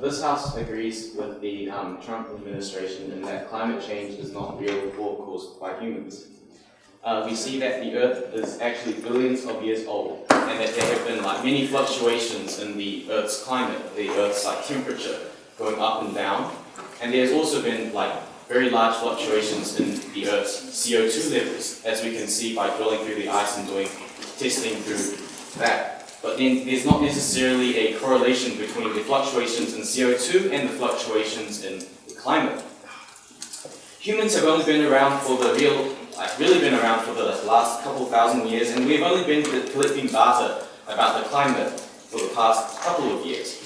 this House agrees with the Trump administration in that climate change is not real or caused by humans. We see that the Earth is actually billions of years old, and that there have been many fluctuations in the Earth's climate, the Earth's temperature going up and down, and there's also been very large fluctuations in the Earth's CO2 levels, as we can see by drilling through the ice and doing testing through that. But then there's not necessarily a correlation between the fluctuations in CO2 and the fluctuations in the climate. Humans have only been around for really been around for the last couple thousand years, and we've only been collecting data about the climate for the past couple of years.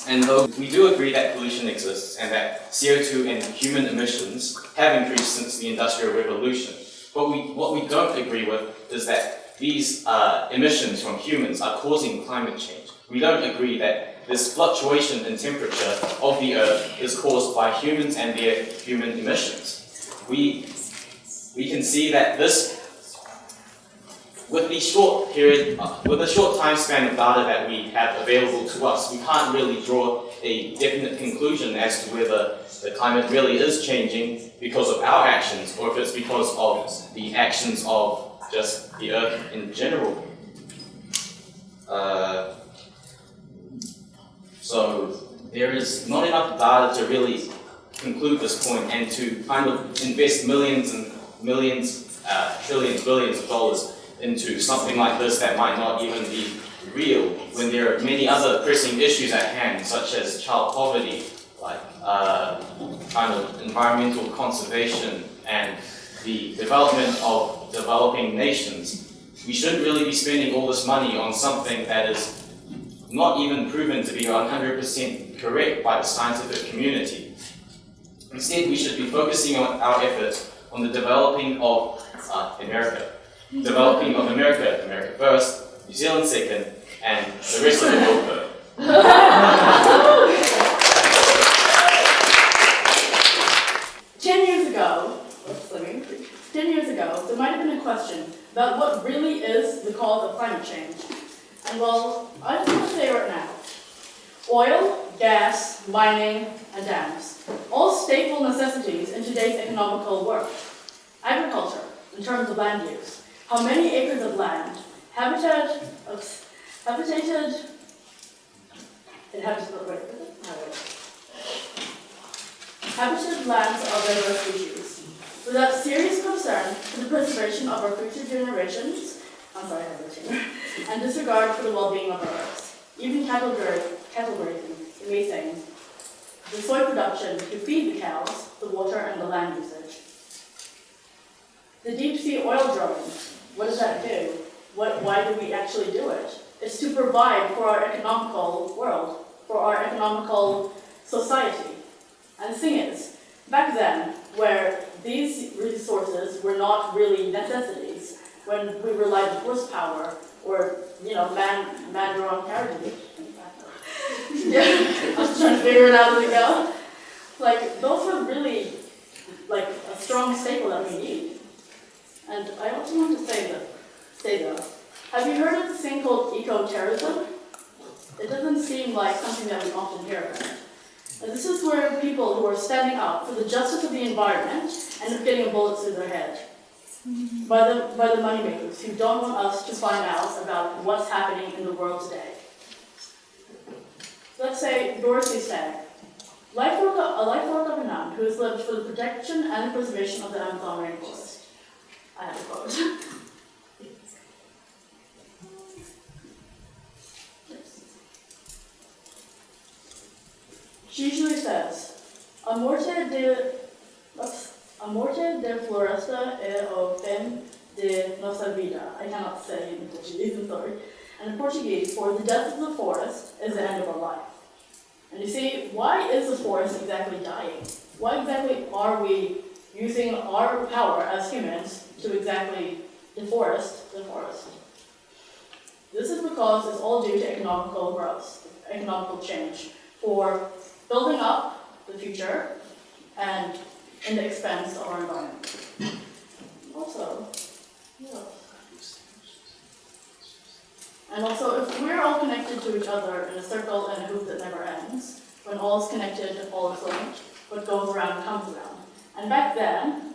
And though we do agree that pollution exists and that CO2 and human emissions have increased since the Industrial Revolution, but what we don't agree with is that these emissions from humans are causing climate change. We don't agree that this fluctuation in temperature of the Earth is caused by humans and their human emissions. We can see that with the short time span of data that we have available to us, we can't really draw a definite conclusion as to whether the climate really is changing because of our actions, or if it's because of the actions of just the Earth in general. So there is not enough data to really conclude this point and to kind of invest millions and millions, trillions, billions of dollars into something like this that might not even be real, when there are many other pressing issues at hand, such as child poverty, kind of environmental conservation, and the development of developing nations. We shouldn't really be spending all this money on something that is not even proven to be 100% correct by the scientific community. Instead, we should be focusing on our efforts on the developing of America. Developing of America, America first, New Zealand second, and the rest of the world third. 10 years ago, there might have been a question about what really is the cause of climate change. And well, I just want to say right now, oil, gas, mining, and dams, all staple necessities in today's economical world. Agriculture, in terms of land use, how many acres of land, habitated lands of diverse species, without serious concern for the preservation of our future generations, and disregard for the well-being of our earth. Even cattle grazing, the methane, the soy production to feed the cows, the water, and the land usage. The deep sea oil drilling, what does that do? Why do we actually do it? It's to provide for our economical world, for our economical society. And the thing is, back then, where these resources were not really necessities, when we relied on horsepower or, man-drawn carriages. Yeah, I was trying to figure it out as we go. Those were really, a strong staple that we need. And I also want to say though, have you heard of this thing called eco-terrorism? It doesn't seem like something that we often hear about. And this is where people who are standing up for the justice of the environment end up getting bullets through their head by the moneymakers who don't want us to find out about what's happening in the world today. Let's say Dorothy Stagg, a lifelong governor who has lived for the protection and the preservation of the Amazon rainforest. I have a quote. She usually says, a morte de floresta é o fim de nossa vida. I cannot say in Portuguese, I'm sorry. And in Portuguese, for the death of the forest is the end of our life. And you see, why is the forest exactly dying? Why exactly are we using our power as humans to exactly deforest the forest? This is because it's all due to economical growth, economical change, for building up the future and in the expense of our environment. Also, And also, if we're all connected to each other in a circle and a hoop that never ends, when all is connected, all is linked, what goes around comes around. And back then,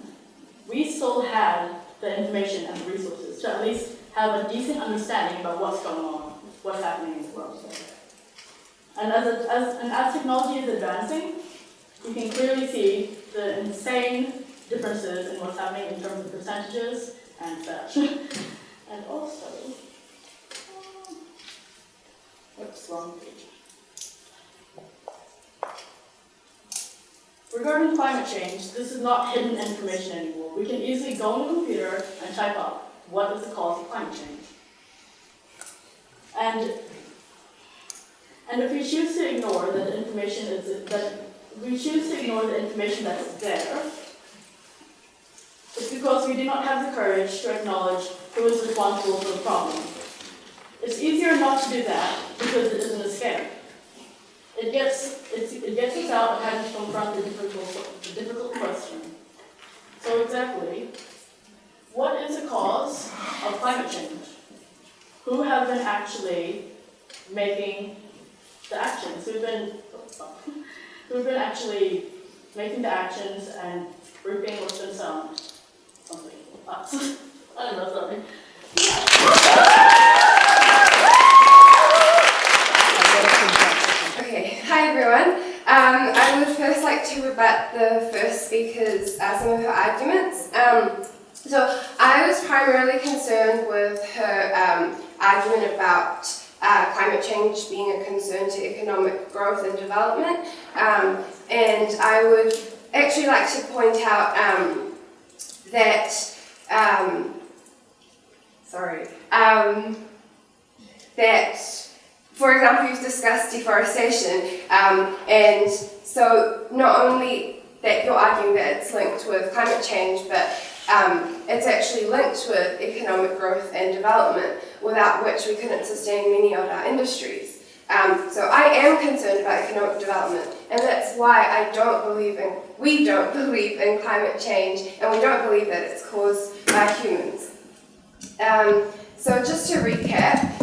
we still had the information and the resources to at least have a decent understanding about what's going on, what's happening in the world. And as technology is advancing, you can clearly see the insane differences in what's happening in terms of percentages and such. And also, oops, wrong page. Regarding climate change, this is not hidden information anymore. We can easily go on the computer and type up what is the cause of climate change. And if we choose to ignore that the information that's there, it's because we do not have the courage to acknowledge who is responsible for the problem. It's easier not to do that because it isn't as scary. It gets us out of having to confront the difficult question. So exactly, what is the cause of climate change? Who have been actually making the actions? Who've been actually making the actions and reaping what's been sown? Something. Us. I don't know, sorry. Okay, hi everyone. I would first like to rebut the first speaker's some of her arguments. So I was primarily concerned with her argument about climate change being a concern to economic growth and development. And I would actually like to point out that, that, for example, you've discussed deforestation, and so not only that you're arguing that it's linked with climate change, but it's actually linked with economic growth and development, without which we couldn't sustain many of our industries. So I am concerned about economic development, and that's why we don't believe in climate change, and we don't believe that it's caused by humans. So just to recap,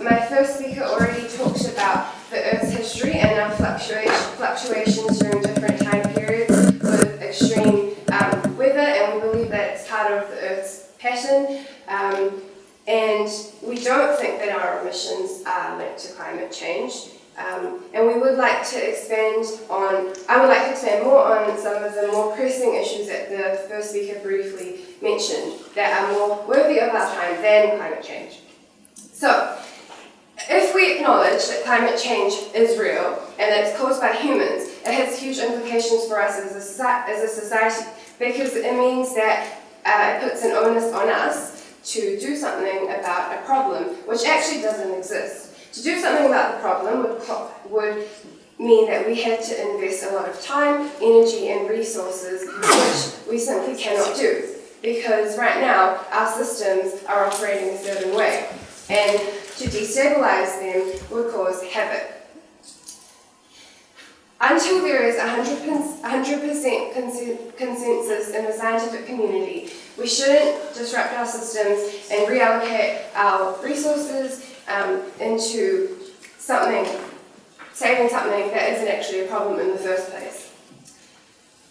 my first speaker already talked about the Earth's history and our fluctuations during different time periods with extreme weather, and we believe that it's part of the Earth's pattern. And we don't think that our emissions are linked to climate change. And we would like to I would like to expand more on some of the more pressing issues that the first speaker briefly mentioned that are more worthy of our time than climate change. So, if we acknowledge that climate change is real and that it's caused by humans, it has huge implications for us as a society, because it means that it puts an onus on us to do something about a problem which actually doesn't exist. To do something about the problem would mean that we had to invest a lot of time, energy, and resources, which we simply cannot do, because right now our systems are operating a certain way, and to destabilize them would cause havoc. Until there is 100% consensus in the scientific community, we shouldn't disrupt our systems and reallocate our resources into saving something that isn't actually a problem in the first place.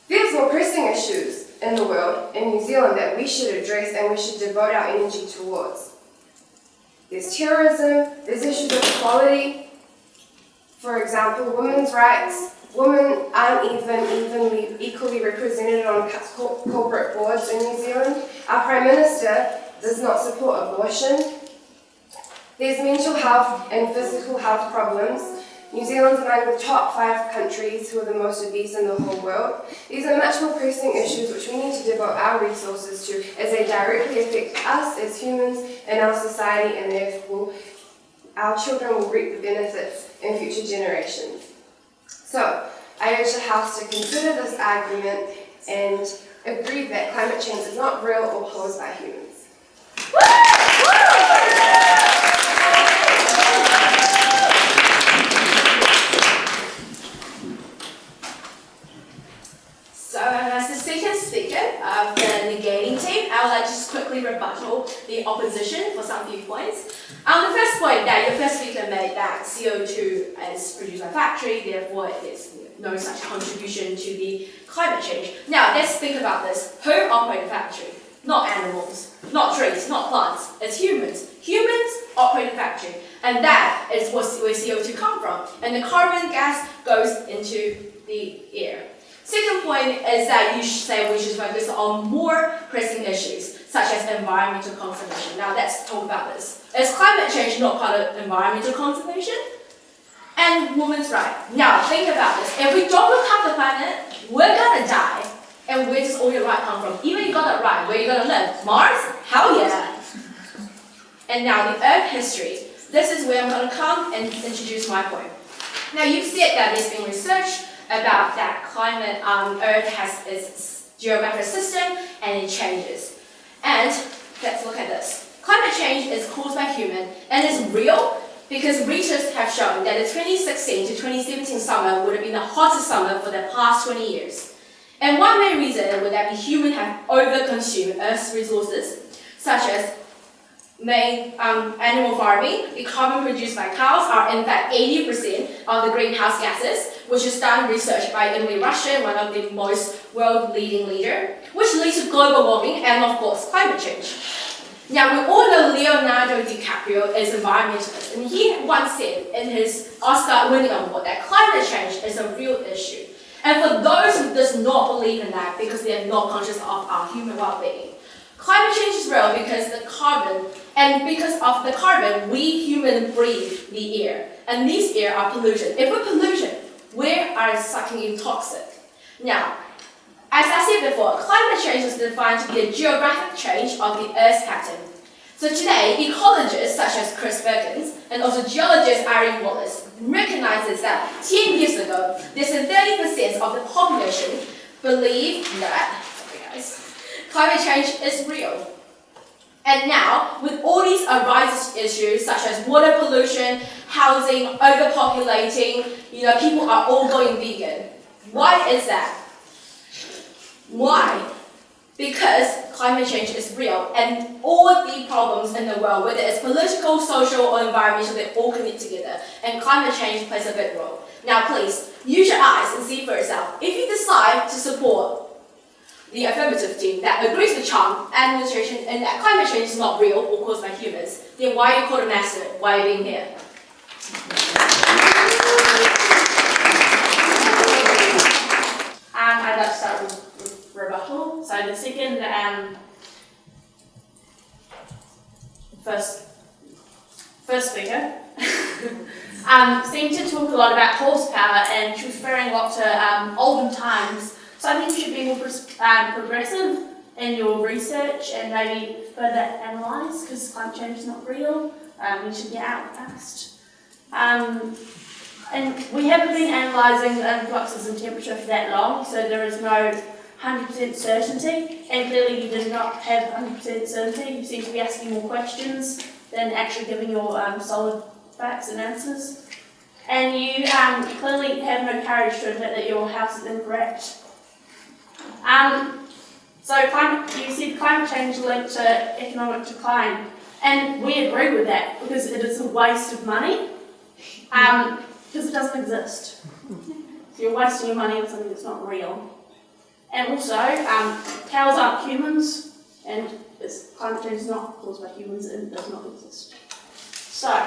There's more pressing issues in the world, in New Zealand, that we should address and we should devote our energy towards. There's terrorism, there's issues of equality. For example, women's rights. Women aren't even equally represented on corporate boards in New Zealand. Our Prime Minister does not support abortion. There's mental health and physical health problems. New Zealand's among the top 5 countries who are the most obese in the whole world. These are much more pressing issues which we need to devote our resources to, as they directly affect us as humans and our society, and therefore our children will reap the benefits in future generations. So, I urge the House to consider this argument and agree that climate change is not real or caused by humans. So, as the second speaker of the Negating team, I would like to just quickly rebuttal the opposition for some viewpoints. The first point that your first speaker made, that CO2 is produced by factory, therefore it is no such contribution to the climate change. Now let's think about this. Who operate the factory? Not animals, not trees, not plants. It's humans. Humans operate the factory, and that is where CO2 comes from. And the carbon gas goes into the air. Second point is that you should say we should focus on more pressing issues, such as environmental conservation. Now let's talk about this. Is climate change not part of environmental conservation? And women's rights. Now think about this. If we don't look after the planet, we're gonna die. And where does all your right come from? Even you got that right, where you gonna live? Mars? Hell yeah! And now the Earth history. This is where I'm gonna come and introduce my point. Now you've said that there's been research about that climate, Earth has its geographic system and it changes. And let's look at this. Climate change is caused by human and it's real because research have shown that the 2016 to 2017 summer would have been the hottest summer for the past 20 years. And one main reason would that be human have overconsumed Earth's resources, such as animal farming. The carbon produced by cows are in fact 80% of the greenhouse gases, which is done research by Emily Russian, one of the most world-leading leader, which leads to global warming and of course climate change. Now we all know Leonardo DiCaprio is an environmentalist, and he once said in his Oscar-winning award that climate change is a real issue. And for those who does not believe in that because they are not conscious of our human well-being, climate change is real because the carbon, and because of the carbon, we humans breathe the air. And these air are pollution. If we're pollution, we are sucking in toxic. Now, as I said before, climate change is defined to be a geographic change of the Earth's pattern. So today, ecologists such as Chris Perkins and also geologist Irene Wallace recognizes that 10 years ago, there's a 30% of the population believe that, climate change is real. And now, with all these arising issues such as water pollution, housing, overpopulating, people are all going vegan. Why is that? Why? Because climate change is real, and all the problems in the world, whether it's political, social, or environmental, they all connect together, and climate change plays a big role. Now please, use your eyes and see for yourself. If you decide to support the affirmative team that agrees with Trump administration and that climate change is not real or caused by humans, then why are you called a master? Why are you being here? I'd like to start with rebuttal. So the second, first speaker seemed to talk a lot about horsepower, and she was referring a lot to olden times. So I think you should be more progressive in your research and maybe further analyse, because climate change is not real. We should get out fast. And we haven't been analysing fluxes in temperature for that long, so there is no 100% certainty, and clearly you did not have 100% certainty. You seem to be asking more questions than actually giving your solid facts and answers. And you clearly have no courage to admit that your house is incorrect. So you said climate change linked to economic decline, and we agree with that because it is a waste of money, because it doesn't exist. So you're wasting your money on something that's not real. And also, cows aren't humans, and climate change is not caused by humans and does not exist. So,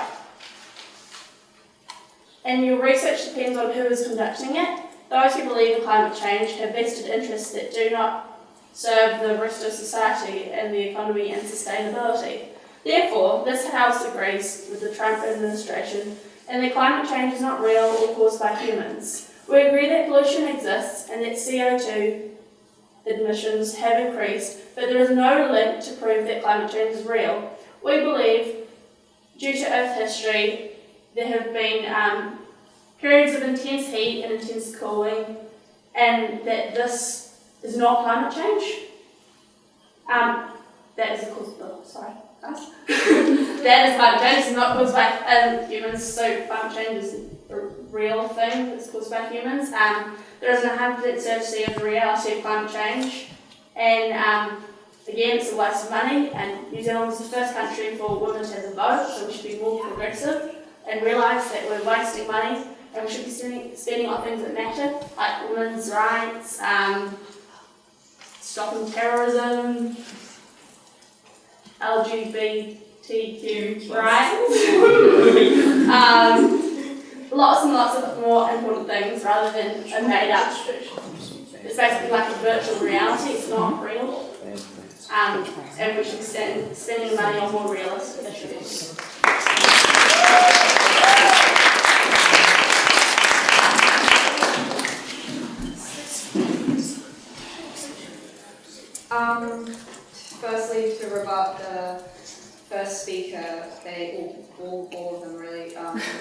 and your research depends on who is conducting it. Those who believe in climate change have vested interests that do not serve the rest of society and the economy and sustainability. Therefore, this House agrees with the Trump administration and that climate change is not real or caused by humans. We agree that pollution exists and that CO2 emissions have increased, but there is no link to prove that climate change is real. We believe, due to Earth history, there have been periods of intense heat and intense cooling, and that this is not climate change. That is caused by, that is climate change, it's not caused by humans, so climate change is a real thing that's caused by humans. There isn't 100% certainty of the reality of climate change, and Again, it's a waste of money, and New Zealand is the first country for women to have a vote, so we should be more progressive and realise that we're wasting money and we should be spending on things that matter, like women's rights, stopping terrorism, LGBTQ rights, lots and lots of more important things rather than a made-up. It's basically like a virtual reality, it's not real. And we should be spending money on more realistic issues. Firstly, to rebut the first speaker, all of them really,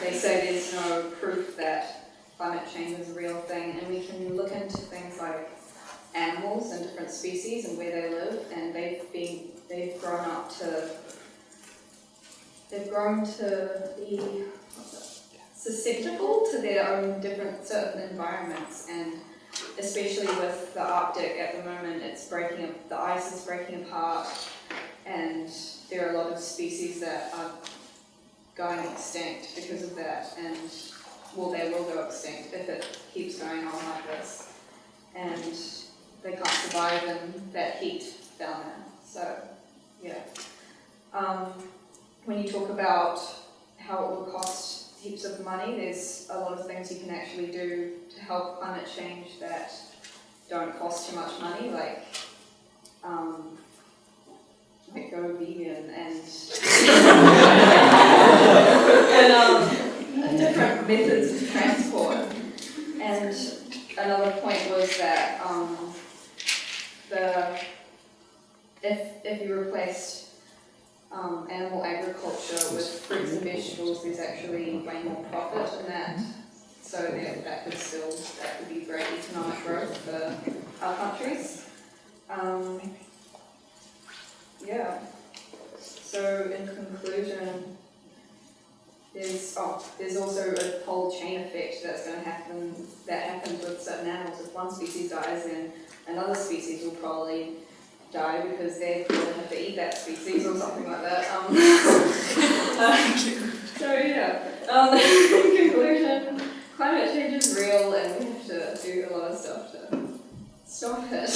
they say there's no proof that climate change is a real thing, and we can look into things like animals and different species and where they live, and they've grown to be susceptible to their own different certain environments, and especially with the Arctic at the moment, the ice is breaking apart, and there are a lot of species that are going extinct because of that, and they will go extinct if it keeps going on like this, and they can't survive in that heat down there. So, yeah. When you talk about how it will cost heaps of money, there's a lot of things you can actually do to help climate change that don't cost too much money, like go vegan and different methods of transport. And another point was that if you replaced animal agriculture with fruits and vegetables, there's actually way more profit in that. So that could be great economic growth for our countries. Yeah. So in conclusion, there's also a whole chain effect that's going to happen. That happens with certain animals. If one species dies, then another species will probably die because they're going to have to eat that species or something like that. So yeah. In conclusion, climate change is real, and we have to do a lot of stuff to stop it.